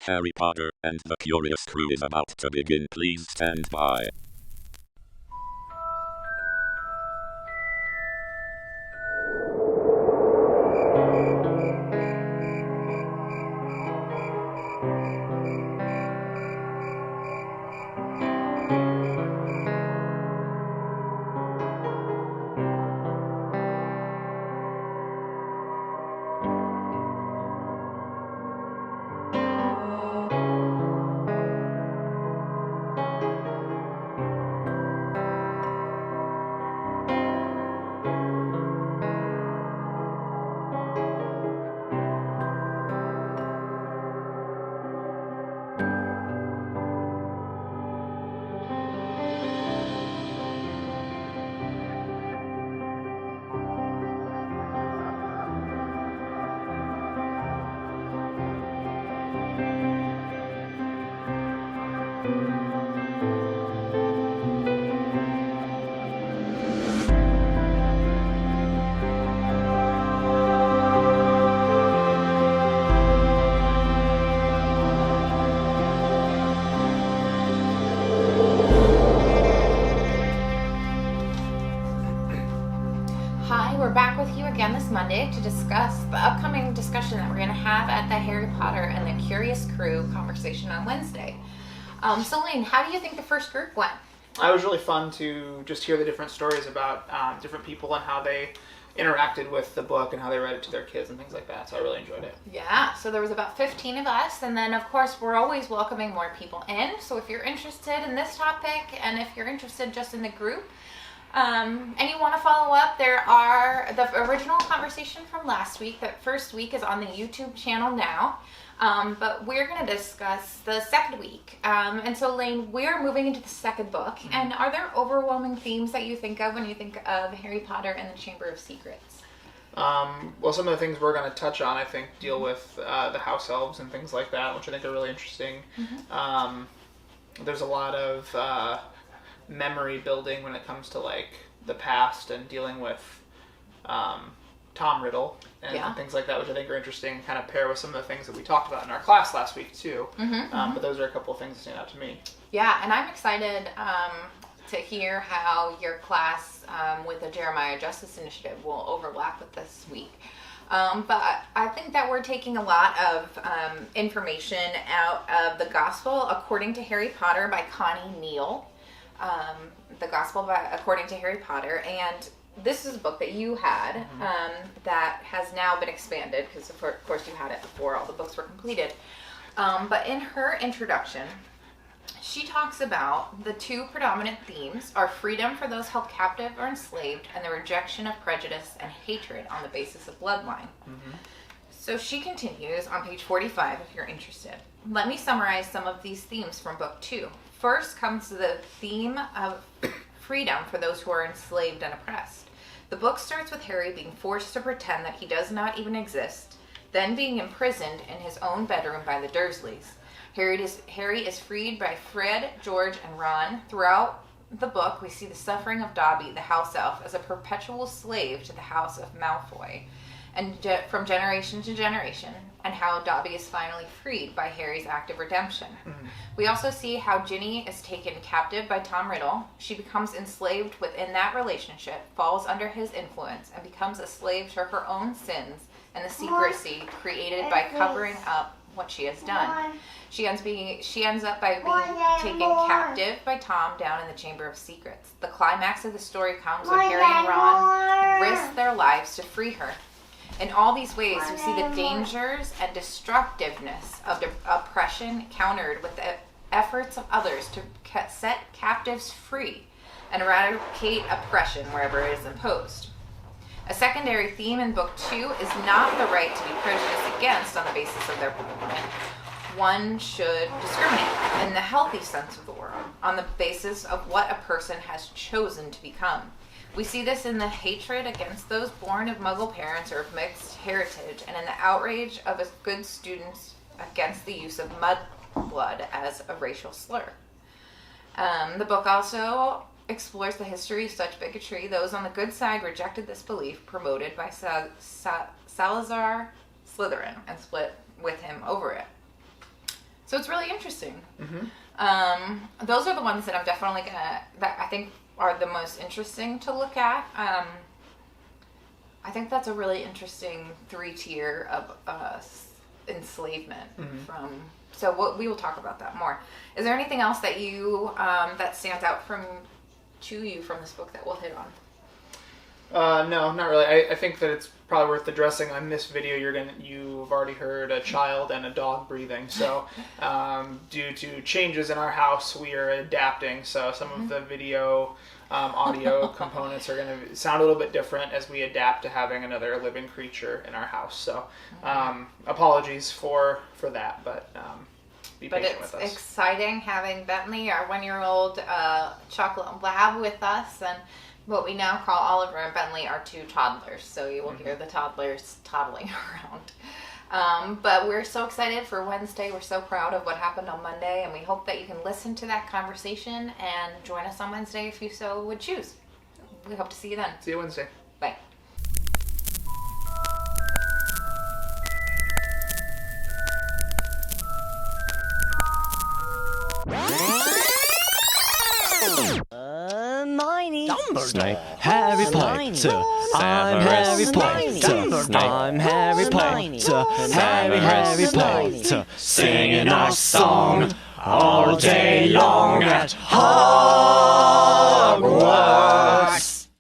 Harry Potter and the Curious Crew is about to begin. Please stand by. Monday to discuss the upcoming discussion that we're going to have at the Harry Potter and the Curious Crew conversation on Wednesday. So Lane, how do you think the first group went? It was really fun to just hear the different stories about different people and how they interacted with the book and how they read it to their kids and things like that. So I really enjoyed it. Yeah, so there was about 15 of us, and then of course we're always welcoming more people in. So if you're interested in this topic and if you're interested just in the group, and you want to follow up, there are the original conversation from last week. That first week is on the YouTube channel now, but we're going to discuss the second week. And so, Lane, we're moving into the second book. Mm-hmm. And are there overwhelming themes that you think of when you think of Harry Potter and the Chamber of Secrets? Well, some of the things we're going to touch on, I think, deal with the house elves and things like that, which I think are really interesting. Mm-hmm. There's a lot of memory building when it comes to like the past and dealing with Tom Riddle and things like that, which I think are interesting, kind of pair with some of the things that we talked about in our class last week too. But those are a couple of things that stand out to me. Yeah, and I'm excited to hear how your class with the Jeremiah Justice Initiative will overlap with this week. But I think that we're taking a lot of information out of the Gospel According to Harry Potter by Connie Neal. The Gospel According to Harry Potter, and this is a book that you had that has now been expanded because of course you had it before all the books were completed. But in her introduction, she talks about the two predominant themes are freedom for those held captive or enslaved and the rejection of prejudice and hatred on the basis of bloodline. So she continues on page 45 if you're interested. Let me summarize some of these themes from book 2. First comes the theme of freedom for those who are enslaved and oppressed. The book starts with Harry being forced to pretend that he does not even exist, then being imprisoned in his own bedroom by the Dursleys. Harry is freed by Fred, George, and Ron. Throughout the book, we see the suffering of Dobby, the house elf, as a perpetual slave to the house of Malfoy, and from generation to generation, and how Dobby is finally freed by Harry's act of redemption. We also see how Ginny is taken captive by Tom Riddle. She becomes enslaved within that relationship, falls under his influence, and becomes a slave to her own sins and the secrecy created by covering up what she has done. She ends up by being taken captive by Tom down in the Chamber of Secrets. The climax of the story comes when Harry and Ron risk their lives to free her. In all these ways, we see the dangers and destructiveness of oppression countered with the efforts of others to set captives free and eradicate oppression wherever it is imposed. A secondary theme in Book 2 is not the right to be prejudiced against on the basis of their bloodline. One should discriminate in the healthy sense of the word on the basis of what a person has chosen to become. We see this in the hatred against those born of Muggle parents or of mixed heritage, and in the outrage of good students against the use of Mudblood as a racial slur. The book also explores the history of such bigotry. Those on the good side rejected this belief promoted by Salazar Slytherin and split with him over it. So it's really interesting. Mm-hmm. Those are the ones that I'm definitely that I think are the most interesting to look at. I think that's a really interesting 3-tier of enslavement from. So we will talk about that more. Is there anything else that you that stands out to you from this book that we'll hit on? No, not really. I think that it's probably worth addressing. On this video, you've already heard a child and a dog breathing. So, due to changes in our house, we are adapting. So some of the video, audio components are going to sound a little bit different as we adapt to having another living creature in our house. So, apologies for that, but be patient with us. But it's exciting having Bentley, our 1-year-old chocolate lab, with us, and what we now call Oliver and Bentley are 2 toddlers, so you will hear the toddlers toddling around. But we're so excited for Wednesday. We're so proud of what happened on Monday, and we hope that you can listen to that conversation and join us on Wednesday if you so would choose. We hope to see you then. See you Wednesday. Bye. Snape, Harry Potter, I'm Harry Potter, I'm Harry Potter, Harry Potter, singing our song all day long at Hogwarts.